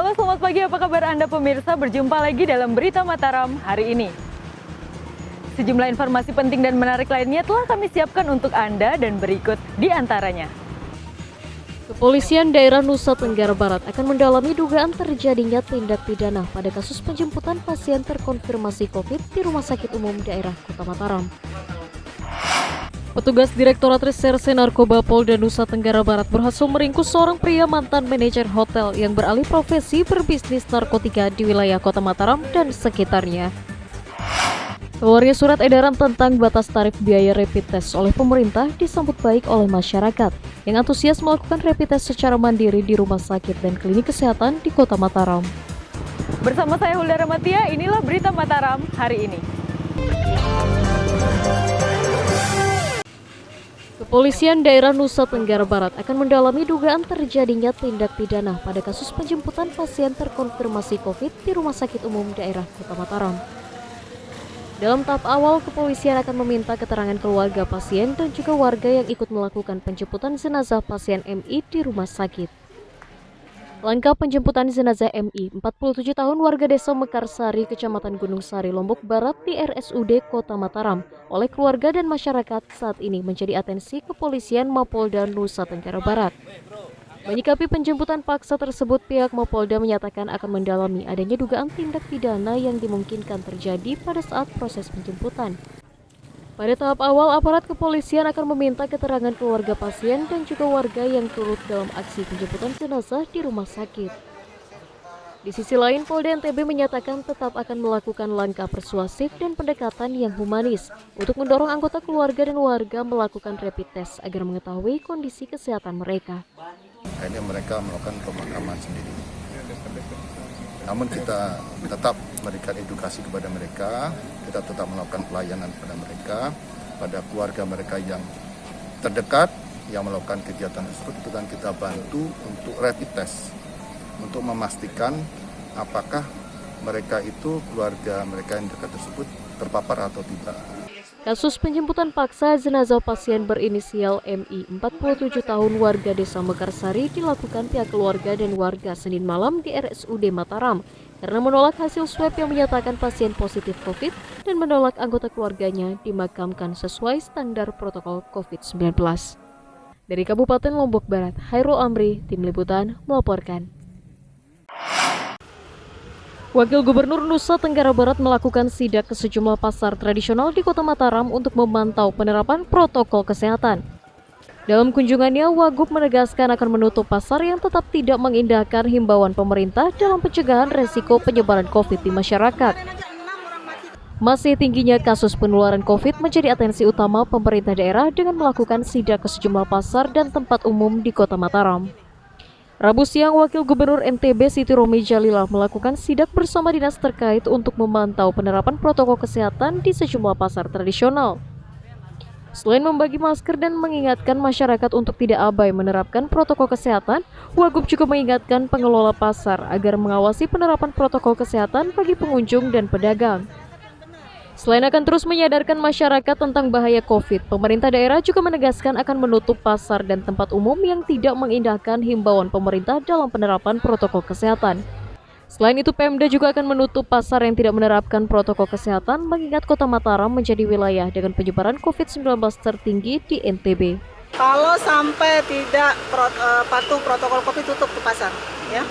Halo, selamat pagi. Apa kabar Anda pemirsa? Berjumpa lagi dalam Berita Mataram hari ini. Sejumlah informasi penting dan menarik lainnya telah kami siapkan untuk Anda dan berikut di antaranya. Kepolisian daerah Nusa Tenggara Barat akan mendalami dugaan terjadinya tindak pidana pada kasus penjemputan pasien terkonfirmasi COVID di Rumah Sakit Umum Daerah Kota Mataram. Petugas Direktorat Reserse Narkoba Polda Nusa Tenggara Barat berhasil meringkus seorang pria mantan manajer hotel yang beralih profesi berbisnis narkotika di wilayah Kota Mataram dan sekitarnya. Keluarnya surat edaran tentang batas tarif biaya rapid test oleh pemerintah disambut baik oleh masyarakat yang antusias melakukan rapid test secara mandiri di rumah sakit dan klinik kesehatan di Kota Mataram. Bersama saya Hulda Ramatia, inilah Berita Mataram hari ini. Kepolisian daerah Nusa Tenggara Barat akan mendalami dugaan terjadinya tindak pidana pada kasus penjemputan pasien terkonfirmasi COVID di Rumah Sakit Umum Daerah Kota Mataram. Dalam tahap awal, kepolisian akan meminta keterangan keluarga pasien dan juga warga yang ikut melakukan penjemputan jenazah pasien MI di rumah sakit. Langkah penjemputan jenazah MI, 47 tahun warga desa Mekarsari, Kecamatan Gunung Sari, Lombok Barat di RSUD Kota Mataram oleh keluarga dan masyarakat saat ini menjadi atensi kepolisian Mapolda Nusa Tenggara Barat. Menyikapi penjemputan paksa tersebut, pihak Mapolda menyatakan akan mendalami adanya dugaan tindak pidana yang dimungkinkan terjadi pada saat proses penjemputan. Pada tahap awal, aparat kepolisian akan meminta keterangan keluarga pasien dan juga warga yang turut dalam aksi penjemputan jenazah di rumah sakit. Di sisi lain, Polda NTB menyatakan tetap akan melakukan langkah persuasif dan pendekatan yang humanis untuk mendorong anggota keluarga dan warga melakukan rapid test agar mengetahui kondisi kesehatan mereka. Akhirnya mereka melakukan pemakaman sendiri. Namun kita tetap memberikan edukasi kepada mereka, kita tetap melakukan pelayanan kepada mereka, pada keluarga mereka yang terdekat yang melakukan kegiatan tersebut, itu kan kita bantu untuk rapid test, untuk memastikan apakah mereka itu, keluarga mereka yang dekat tersebut terpapar atau tidak. Kasus penjemputan paksa jenazah pasien berinisial MI, 47 tahun warga desa Mekarsari dilakukan pihak keluarga dan warga Senin malam di RSUD Mataram karena menolak hasil swab yang menyatakan pasien positif COVID dan menolak anggota keluarganya dimakamkan sesuai standar protokol COVID-19. Dari Kabupaten Lombok Barat, Hairul Amri, Tim Liputan, melaporkan. Wakil Gubernur Nusa Tenggara Barat melakukan sidak ke sejumlah pasar tradisional di Kota Mataram untuk memantau penerapan protokol kesehatan. Dalam kunjungannya, Wagub menegaskan akan menutup pasar yang tetap tidak mengindahkan himbauan pemerintah dalam pencegahan resiko penyebaran COVID di masyarakat. Masih tingginya kasus penularan COVID menjadi atensi utama pemerintah daerah dengan melakukan sidak ke sejumlah pasar dan tempat umum di Kota Mataram. Rabu siang, Wakil Gubernur NTB Siti Romi Jalilah melakukan sidak bersama dinas terkait untuk memantau penerapan protokol kesehatan di sejumlah pasar tradisional. Selain membagi masker dan mengingatkan masyarakat untuk tidak abai menerapkan protokol kesehatan, Wagub juga mengingatkan pengelola pasar agar mengawasi penerapan protokol kesehatan bagi pengunjung dan pedagang. Selain akan terus menyadarkan masyarakat tentang bahaya COVID, pemerintah daerah juga menegaskan akan menutup pasar dan tempat umum yang tidak mengindahkan himbauan pemerintah dalam penerapan protokol kesehatan. Selain itu, Pemda juga akan menutup pasar yang tidak menerapkan protokol kesehatan mengingat Kota Mataram menjadi wilayah dengan penyebaran COVID-19 tertinggi di NTB. Kalau sampai tidak patuh protokol COVID, tutup ke pasar, ya.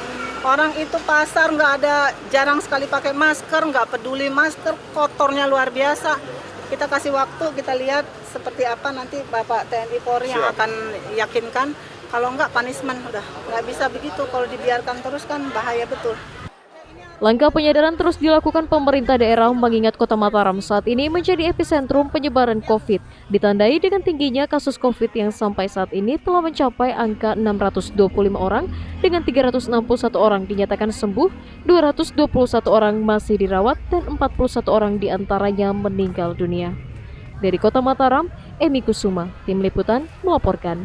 Orang itu pasar nggak ada, jarang sekali pakai masker, nggak peduli masker, kotornya luar biasa. Kita kasih waktu, kita lihat seperti apa nanti Bapak TNI Polri yang akan yakinkan. Kalau nggak punishment, udah nggak bisa begitu. Kalau dibiarkan terus kan bahaya betul. Langkah penyadaran terus dilakukan pemerintah daerah mengingat Kota Mataram saat ini menjadi epicentrum penyebaran COVID, ditandai dengan tingginya kasus COVID yang sampai saat ini telah mencapai angka 625 orang dengan 361 orang dinyatakan sembuh, 221 orang masih dirawat, dan 41 orang diantaranya meninggal dunia. Dari Kota Mataram, Emi Kusuma, Tim Liputan, melaporkan.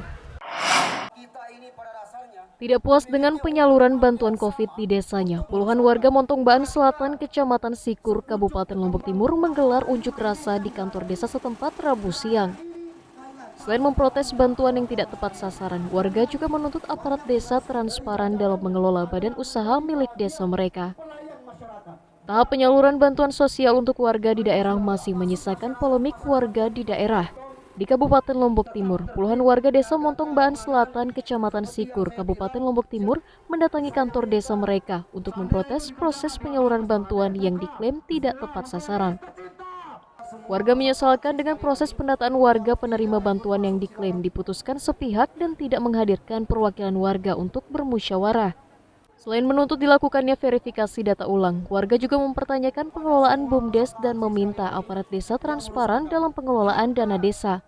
Tidak puas dengan penyaluran bantuan COVID di desanya, puluhan warga Montongbaan Selatan, Kecamatan Sikur, Kabupaten Lombok Timur menggelar unjuk rasa di kantor desa setempat Rabu siang. Selain memprotes bantuan yang tidak tepat sasaran, warga juga menuntut aparat desa transparan dalam mengelola badan usaha milik desa mereka. Tahap penyaluran bantuan sosial untuk warga di daerah masih menyisakan polemik warga di daerah. Di Kabupaten Lombok Timur, puluhan warga desa Montong Baan Selatan, Kecamatan Sikur, Kabupaten Lombok Timur mendatangi kantor desa mereka untuk memprotes proses penyaluran bantuan yang diklaim tidak tepat sasaran. Warga menyesalkan dengan proses pendataan warga penerima bantuan yang diklaim diputuskan sepihak dan tidak menghadirkan perwakilan warga untuk bermusyawarah. Selain menuntut dilakukannya verifikasi data ulang, warga juga mempertanyakan pengelolaan BUMDes dan meminta aparat desa transparan dalam pengelolaan dana desa.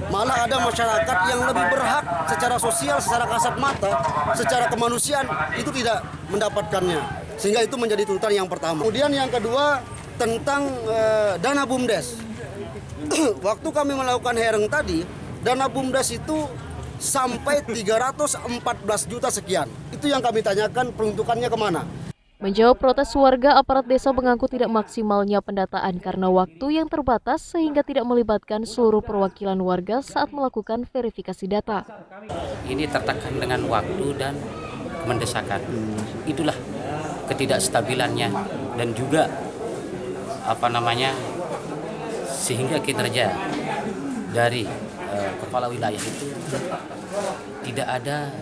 Malah ada masyarakat yang lebih berhak secara sosial, secara kasat mata, secara kemanusiaan itu tidak mendapatkannya. Sehingga itu menjadi tuntutan yang pertama. Kemudian yang kedua tentang dana BUMDes. Waktu kami melakukan hearing tadi, dana BUMDes itu sampai 314 juta sekian. Itu yang kami tanyakan, peruntukannya kemana? Menjawab protes warga, aparat desa mengaku tidak maksimalnya pendataan karena waktu yang terbatas sehingga tidak melibatkan seluruh perwakilan warga saat melakukan verifikasi data. Ini tertekan dengan waktu dan mendesakan. Itulah ketidakstabilannya dan juga sehingga kinerja dari kepala wilayah itu tidak ada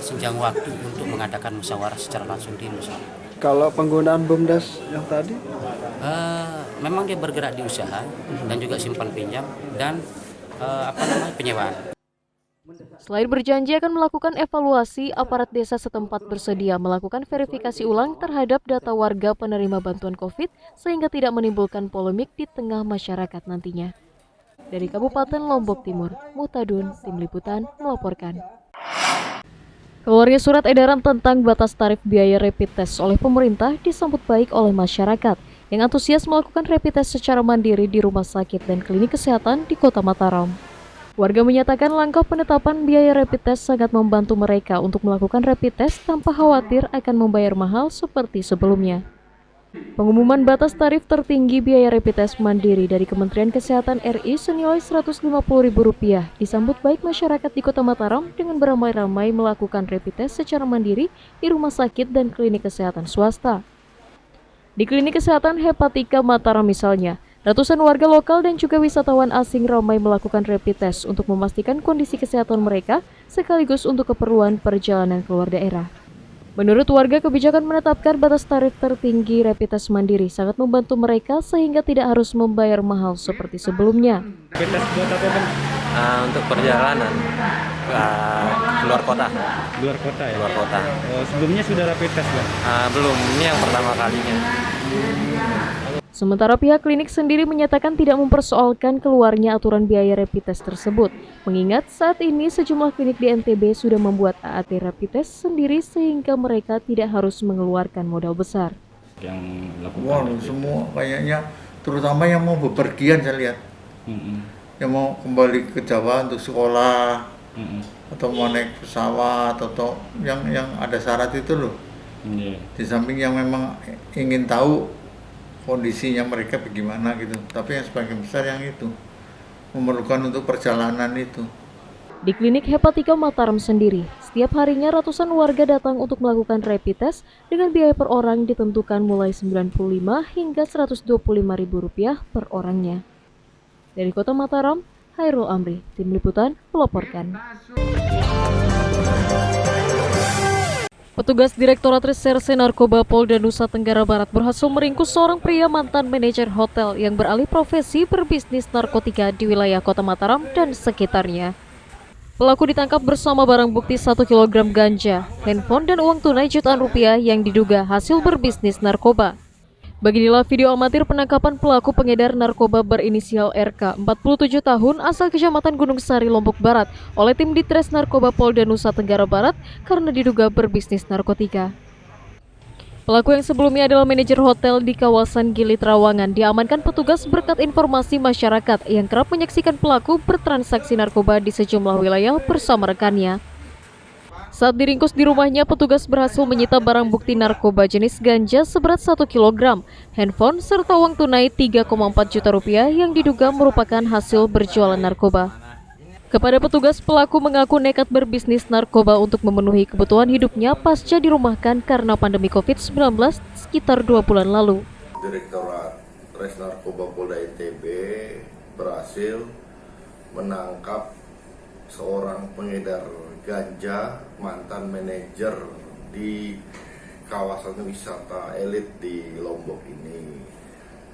senjang waktu untuk mengadakan musyawarah secara langsung di musyawarah. Kalau penggunaan BUMDes yang tadi? Memang dia bergerak di usaha dan juga simpan pinjam dan penyewaan. Selain berjanji akan melakukan evaluasi, aparat desa setempat bersedia melakukan verifikasi ulang terhadap data warga penerima bantuan COVID sehingga tidak menimbulkan polemik di tengah masyarakat nantinya. Dari Kabupaten Lombok Timur, Muhtadun, Tim Liputan melaporkan. Keluarnya surat edaran tentang batas tarif biaya rapid test oleh pemerintah disambut baik oleh masyarakat yang antusias melakukan rapid test secara mandiri di rumah sakit dan klinik kesehatan di Kota Mataram. Warga menyatakan langkah penetapan biaya rapid test sangat membantu mereka untuk melakukan rapid test tanpa khawatir akan membayar mahal seperti sebelumnya. Pengumuman batas tarif tertinggi biaya rapid test mandiri dari Kementerian Kesehatan RI senilai Rp150.000 disambut baik masyarakat di Kota Mataram dengan beramai-ramai melakukan rapid test secara mandiri di rumah sakit dan klinik kesehatan swasta. Di klinik kesehatan Hepatika Mataram misalnya, ratusan warga lokal dan juga wisatawan asing ramai melakukan rapid test untuk memastikan kondisi kesehatan mereka sekaligus untuk keperluan perjalanan keluar daerah. Menurut warga, kebijakan menetapkan batas tarif tertinggi rapid test mandiri sangat membantu mereka sehingga tidak harus membayar mahal seperti sebelumnya. Rapid test buat apa, Bang? Untuk perjalanan keluar kota. Luar kota ya? Luar kota. Sebelumnya sudah rapid test, Bang? Belum, ini yang pertama kalinya. Sementara pihak klinik sendiri menyatakan tidak mempersoalkan keluarnya aturan biaya rapid test tersebut, mengingat saat ini sejumlah klinik di NTB sudah membuat AAT rapid test sendiri sehingga mereka tidak harus mengeluarkan modal besar. Yang lakukan semua kayaknya, terutama yang mau bepergian saya lihat, yang mau kembali ke Jawa untuk sekolah, atau mau naik pesawat, atau yang ada syarat itu loh. Di samping yang memang ingin tahu kondisinya mereka bagaimana gitu, tapi yang sebagian besar yang itu memerlukan untuk perjalanan itu. Di klinik Hepatika Mataram sendiri, setiap harinya ratusan warga datang untuk melakukan rapid test dengan biaya per orang ditentukan mulai Rp95 hingga Rp125.000 per orangnya. Dari Kota Mataram, Hairul Amri, Tim Liputan melaporkan. Petugas Direktorat Reserse Narkoba Polda Nusa Tenggara Barat berhasil meringkus seorang pria mantan manajer hotel yang beralih profesi berbisnis narkotika di wilayah Kota Mataram dan sekitarnya. Pelaku ditangkap bersama barang bukti 1 kg ganja, handphone dan uang tunai jutaan rupiah yang diduga hasil berbisnis narkoba. Beginilah video amatir penangkapan pelaku pengedar narkoba berinisial RK, 47 tahun, asal Kecamatan Gunung Sari, Lombok Barat, oleh tim Ditres Narkoba Polda Nusa Tenggara Barat karena diduga berbisnis narkotika. Pelaku yang sebelumnya adalah manajer hotel di kawasan Gili Trawangan diamankan petugas berkat informasi masyarakat yang kerap menyaksikan pelaku bertransaksi narkoba di sejumlah wilayah bersama rekannya. Saat diringkus di rumahnya, petugas berhasil menyita barang bukti narkoba jenis ganja seberat 1 kg, handphone, serta uang tunai 3,4 juta rupiah yang diduga merupakan hasil berjualan narkoba. Kepada petugas, pelaku mengaku nekat berbisnis narkoba untuk memenuhi kebutuhan hidupnya pasca dirumahkan karena pandemi COVID-19 sekitar 2 bulan lalu. Direktorat Res Narkoba Polda ITB berhasil menangkap seorang pengedar ganja, mantan manajer di kawasan wisata elit di Lombok ini.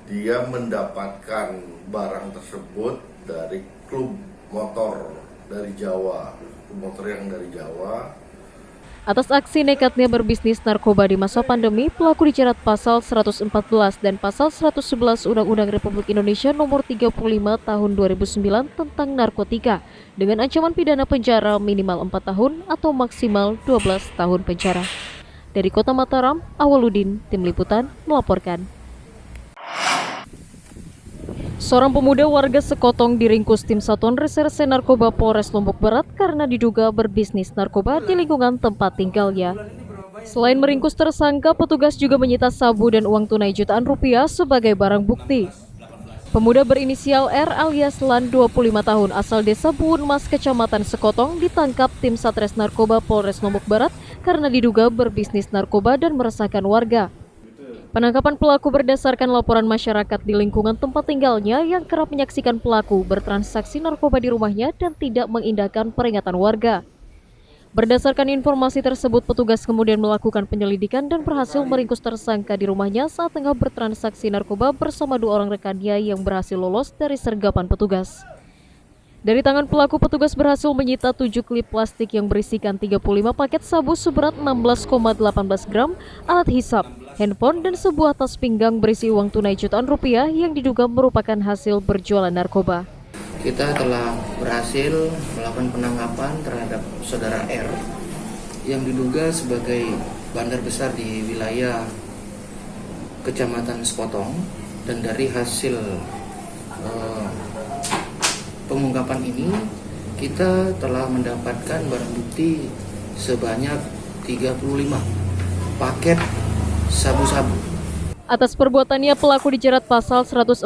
Dia mendapatkan barang tersebut dari klub motor dari Jawa, klub motor yang dari Jawa. Atas aksi nekatnya berbisnis narkoba di masa pandemi, pelaku dijerat pasal 114 dan pasal 111 Undang-Undang Republik Indonesia Nomor 35 Tahun 2009 tentang narkotika dengan ancaman pidana penjara minimal 4 tahun atau maksimal 12 tahun penjara. Dari Kota Mataram, Awaludin, Tim Liputan, melaporkan. Seorang pemuda warga Sekotong diringkus tim Satuan Reserse Narkoba Polres Lombok Barat karena diduga berbisnis narkoba di lingkungan tempat tinggalnya. Selain meringkus tersangka, petugas juga menyita sabu dan uang tunai jutaan rupiah sebagai barang bukti. Pemuda berinisial R alias Lan 25 tahun asal desa Buun Mas, Kecamatan Sekotong ditangkap tim Satres Narkoba Polres Lombok Barat karena diduga berbisnis narkoba dan meresahkan warga. Penangkapan pelaku berdasarkan laporan masyarakat di lingkungan tempat tinggalnya yang kerap menyaksikan pelaku bertransaksi narkoba di rumahnya dan tidak mengindahkan peringatan warga. Berdasarkan informasi tersebut, petugas kemudian melakukan penyelidikan dan berhasil meringkus tersangka di rumahnya saat tengah bertransaksi narkoba bersama 2 orang rekannya yang berhasil lolos dari sergapan petugas. Dari tangan pelaku, petugas berhasil menyita 7 klip plastik yang berisikan 35 paket sabu seberat 16,18 gram, alat hisap, handphone, dan sebuah tas pinggang berisi uang tunai jutaan rupiah yang diduga merupakan hasil berjualan narkoba. Kita telah berhasil melakukan penangkapan terhadap saudara R yang diduga sebagai bandar besar di wilayah Kecamatan Sekotong, dan dari hasil pengungkapan ini kita telah mendapatkan barang bukti sebanyak 35 paket sabu-sabu. Atas perbuatannya, pelaku dijerat pasal 114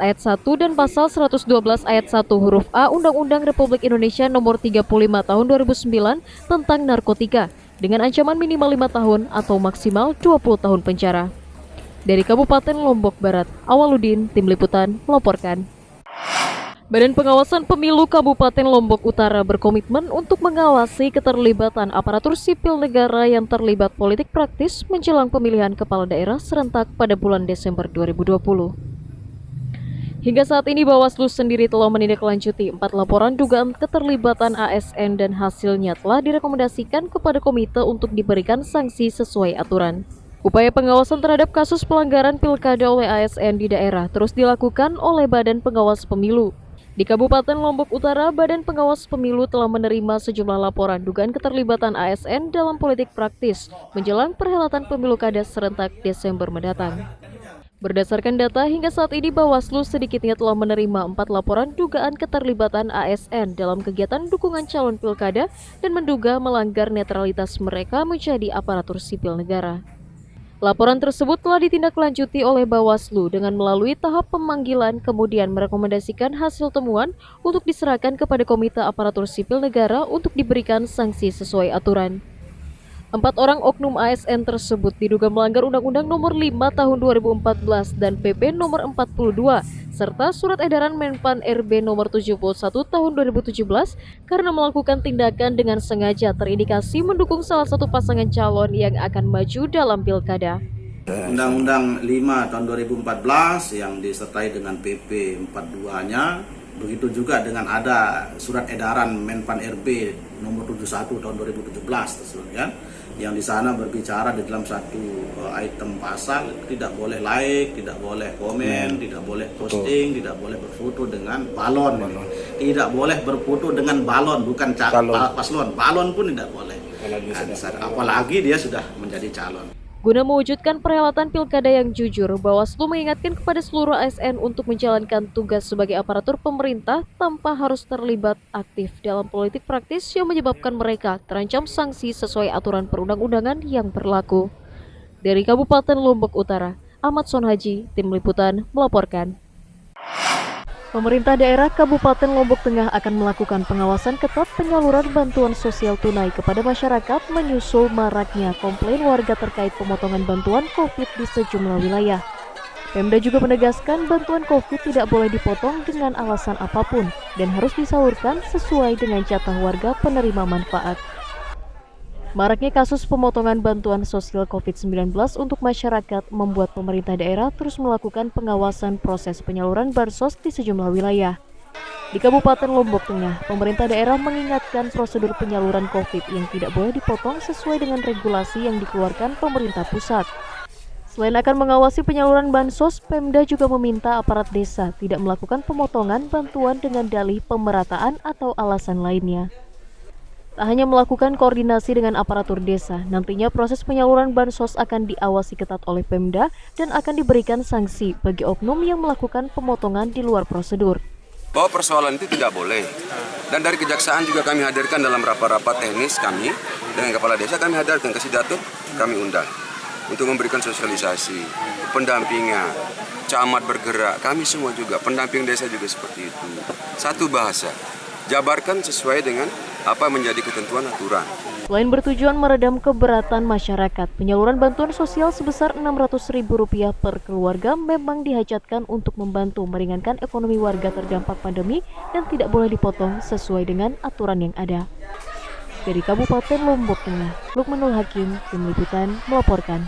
ayat 1 dan pasal 112 ayat 1 huruf A Undang-Undang Republik Indonesia Nomor 35 Tahun 2009 tentang narkotika dengan ancaman minimal 5 tahun atau maksimal 20 tahun penjara. Dari Kabupaten Lombok Barat, Awaludin, Tim Liputan, melaporkan. Badan Pengawasan Pemilu Kabupaten Lombok Utara berkomitmen untuk mengawasi keterlibatan aparatur sipil negara yang terlibat politik praktis menjelang pemilihan kepala daerah serentak pada bulan Desember 2020. Hingga saat ini, Bawaslu sendiri telah menindaklanjuti 4 laporan dugaan keterlibatan ASN dan hasilnya telah direkomendasikan kepada komite untuk diberikan sanksi sesuai aturan. Upaya pengawasan terhadap kasus pelanggaran pilkada oleh ASN di daerah terus dilakukan oleh Badan Pengawas Pemilu. Di Kabupaten Lombok Utara, Badan Pengawas Pemilu telah menerima sejumlah laporan dugaan keterlibatan ASN dalam politik praktis menjelang perhelatan pemilu kada serentak Desember mendatang. Berdasarkan data, hingga saat ini Bawaslu sedikitnya telah menerima 4 laporan dugaan keterlibatan ASN dalam kegiatan dukungan calon pilkada dan menduga melanggar netralitas mereka menjadi aparatur sipil negara. Laporan tersebut telah ditindaklanjuti oleh Bawaslu dengan melalui tahap pemanggilan, kemudian merekomendasikan hasil temuan untuk diserahkan kepada Komite Aparatur Sipil Negara untuk diberikan sanksi sesuai aturan. 4 orang oknum ASN tersebut diduga melanggar Undang-Undang Nomor 5 Tahun 2014 dan PP Nomor 42 serta Surat Edaran Menpan RB Nomor 71 Tahun 2017 karena melakukan tindakan dengan sengaja terindikasi mendukung salah satu pasangan calon yang akan maju dalam pilkada. Undang-Undang 5 Tahun 2014 yang disertai dengan PP 42-nya, begitu juga dengan ada Surat Edaran Menpan RB Nomor 71 Tahun 2017 tersebut kan, yang di sana berbicara di dalam satu item pasal tidak boleh like, tidak boleh komen, tidak boleh posting, tidak boleh berfoto dengan balon, tidak boleh berfoto dengan balon, bukan paslon, balon pun tidak boleh. Apalagi dia sudah menjadi calon. Guna mewujudkan perhelatan pilkada yang jujur, Bawaslu mengingatkan kepada seluruh ASN untuk menjalankan tugas sebagai aparatur pemerintah tanpa harus terlibat aktif dalam politik praktis yang menyebabkan mereka terancam sanksi sesuai aturan perundang-undangan yang berlaku. Dari Kabupaten Lombok Utara, Ahmad Sonhaji, Tim Liputan, melaporkan. Pemerintah daerah Kabupaten Lombok Tengah akan melakukan pengawasan ketat penyaluran bantuan sosial tunai kepada masyarakat menyusul maraknya komplain warga terkait pemotongan bantuan COVID di sejumlah wilayah. Pemda juga menegaskan bantuan COVID tidak boleh dipotong dengan alasan apapun dan harus disalurkan sesuai dengan jatah warga penerima manfaat. Maraknya kasus pemotongan bantuan sosial COVID-19 untuk masyarakat membuat pemerintah daerah terus melakukan pengawasan proses penyaluran bansos di sejumlah wilayah. Di Kabupaten Lombok Tengah, pemerintah daerah mengingatkan prosedur penyaluran COVID yang tidak boleh dipotong sesuai dengan regulasi yang dikeluarkan pemerintah pusat. Selain akan mengawasi penyaluran bansos, Pemda juga meminta aparat desa tidak melakukan pemotongan bantuan dengan dalih pemerataan atau alasan lainnya. Tak hanya melakukan koordinasi dengan aparatur desa, nantinya proses penyaluran bansos akan diawasi ketat oleh Pemda dan akan diberikan sanksi bagi oknum yang melakukan pemotongan di luar prosedur. Bahwa persoalan itu tidak boleh. Dan dari Kejaksaan juga kami hadirkan dalam rapat-rapat teknis kami dengan kepala desa, kami hadirkan, kasih datuk, kami undang untuk memberikan sosialisasi, pendampingan, camat bergerak, kami semua juga, pendamping desa juga seperti itu. Satu bahasa, jabarkan sesuai dengan apa menjadi ketentuan aturan. Selain bertujuan meredam keberatan masyarakat, penyaluran bantuan sosial sebesar Rp600.000 per keluarga memang dihajatkan untuk membantu meringankan ekonomi warga terdampak pandemi dan tidak boleh dipotong sesuai dengan aturan yang ada. Dari Kabupaten Lombok Tengah, Lukmanul Hakim, Tim Liputan, melaporkan.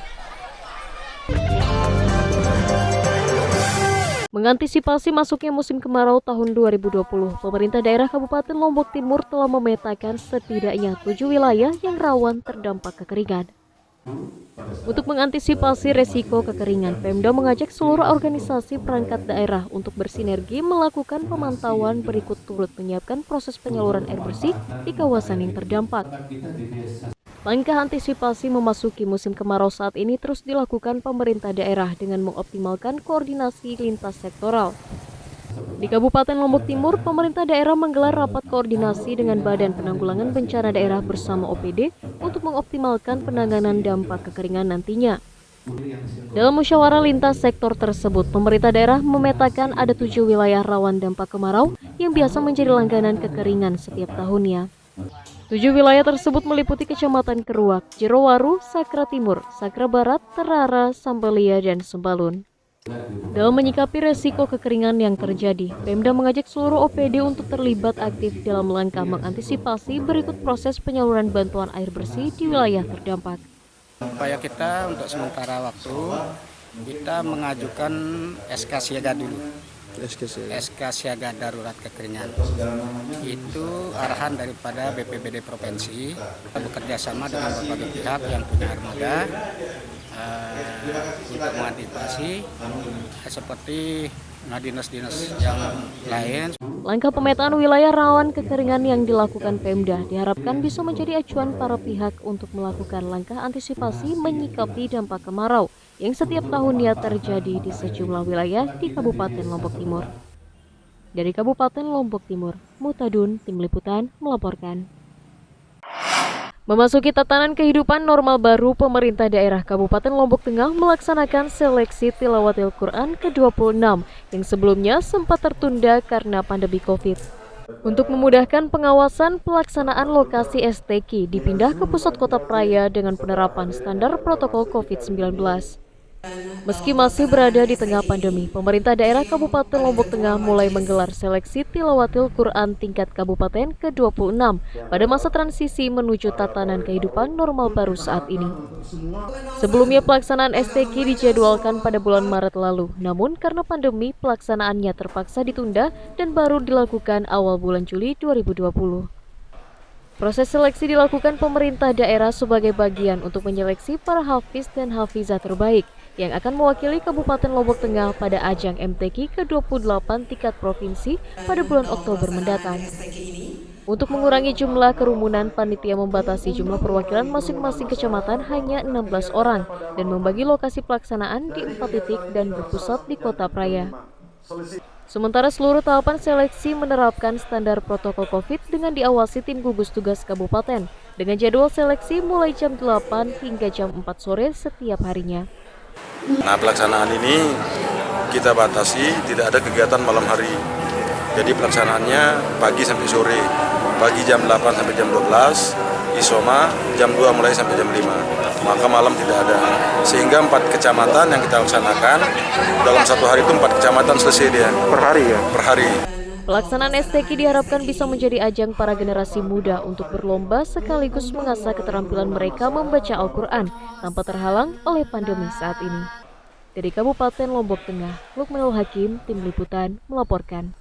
Mengantisipasi masuknya musim kemarau tahun 2020, pemerintah daerah Kabupaten Lombok Timur telah memetakan setidaknya 7 wilayah yang rawan terdampak kekeringan. Untuk mengantisipasi resiko kekeringan, Pemda mengajak seluruh organisasi perangkat daerah untuk bersinergi melakukan pemantauan berikut turut menyiapkan proses penyaluran air bersih di kawasan yang terdampak. Langkah antisipasi memasuki musim kemarau saat ini terus dilakukan pemerintah daerah dengan mengoptimalkan koordinasi lintas sektoral. Di Kabupaten Lombok Timur, pemerintah daerah menggelar rapat koordinasi dengan Badan Penanggulangan Bencana Daerah bersama OPD untuk mengoptimalkan penanganan dampak kekeringan nantinya. Dalam musyawarah lintas sektor tersebut, pemerintah daerah memetakan ada 7 wilayah rawan dampak kemarau yang biasa menjadi langganan kekeringan setiap tahunnya. 7 wilayah tersebut meliputi Kecamatan Keruak, Jerowaru, Sakra Timur, Sakra Barat, Terara, Sambelia, dan Sembalun. Dalam menyikapi resiko kekeringan yang terjadi, Pemda mengajak seluruh OPD untuk terlibat aktif dalam langkah mengantisipasi berikut proses penyaluran bantuan air bersih di wilayah terdampak. Upaya kita untuk sementara waktu, kita mengajukan SK siaga dulu. SK siaga darurat kekeringan. Itu arahan daripada BPBD Provinsi. Kita bekerja sama dengan berbagai pihak yang punya armada untuk mengantisipasi seperti dinas-dinas yang lain. Langkah pemetaan wilayah rawan kekeringan yang dilakukan Pemda diharapkan bisa menjadi acuan para pihak untuk melakukan langkah antisipasi menyikapi dampak kemarau yang setiap tahunnya terjadi di sejumlah wilayah di Kabupaten Lombok Timur. Dari Kabupaten Lombok Timur, Mutadun, Tim Liputan, melaporkan. Memasuki tatanan kehidupan normal baru, pemerintah daerah Kabupaten Lombok Tengah melaksanakan seleksi tilawatil Quran ke-26 yang sebelumnya sempat tertunda karena pandemi COVID. Untuk memudahkan pengawasan, pelaksanaan lokasi STQ dipindah ke pusat kota Praya dengan penerapan standar protokol COVID-19. Meski masih berada di tengah pandemi, pemerintah daerah Kabupaten Lombok Tengah mulai menggelar seleksi tilawatil Quran tingkat kabupaten ke-26 pada masa transisi menuju tatanan kehidupan normal baru saat ini. Sebelumnya pelaksanaan STQ dijadwalkan pada bulan Maret lalu, namun karena pandemi pelaksanaannya terpaksa ditunda dan baru dilakukan awal bulan Juli 2020. Proses seleksi dilakukan pemerintah daerah sebagai bagian untuk menyeleksi para hafiz dan hafizah terbaik yang akan mewakili Kabupaten Lombok Tengah pada ajang MTQ ke-28 tingkat provinsi pada bulan Oktober mendatang. Untuk mengurangi jumlah kerumunan, panitia membatasi jumlah perwakilan masing-masing kecamatan hanya 16 orang dan membagi lokasi pelaksanaan di 4 titik dan berpusat di Kota Praia. Sementara seluruh tahapan seleksi menerapkan standar protokol COVID dengan diawasi tim gugus tugas kabupaten dengan jadwal seleksi mulai jam 8 hingga jam 4 sore setiap harinya. Nah, pelaksanaan ini kita batasi tidak ada kegiatan malam hari. Jadi pelaksanaannya pagi sampai sore, pagi jam 8 sampai jam 12, isoma jam 2 mulai sampai jam 5. Maka malam tidak ada. Sehingga 4 kecamatan yang kita laksanakan, dalam satu hari itu 4 kecamatan selesai dia. Per hari ya? Per hari. Pelaksanaan STQ diharapkan bisa menjadi ajang para generasi muda untuk berlomba sekaligus mengasah keterampilan mereka membaca Al-Quran tanpa terhalang oleh pandemi saat ini. Dari Kabupaten Lombok Tengah, Lukmanul Hakim, Tim Liputan, melaporkan.